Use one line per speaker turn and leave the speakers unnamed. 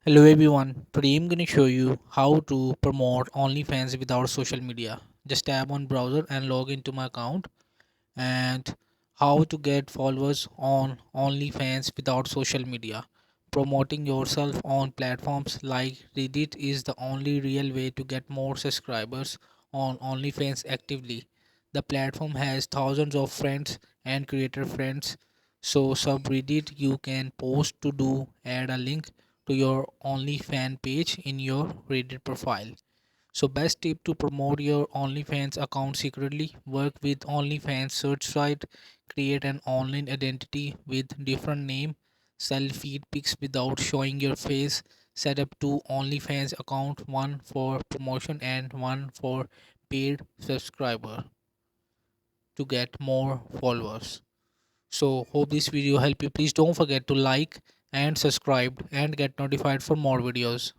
Hello everyone, today I'm going to show you how to promote OnlyFans without social media. Just tap on browser and log into my account, and how to get followers on OnlyFans without social media. Promoting yourself on platforms like Reddit is the only real way to get more subscribers on OnlyFans actively. The platform has thousands of friends and creator friends. So subreddit you can post to do add a link to your OnlyFans page in your Reddit profile. So best tip to promote your OnlyFans account secretly: work with OnlyFans search site, create an online identity with different name, sell feed pics without showing your face, set up two OnlyFans account, one for promotion and one for paid subscriber to get more followers. So hope this video help you. Please don't forget to like and subscribe and get notified for more videos.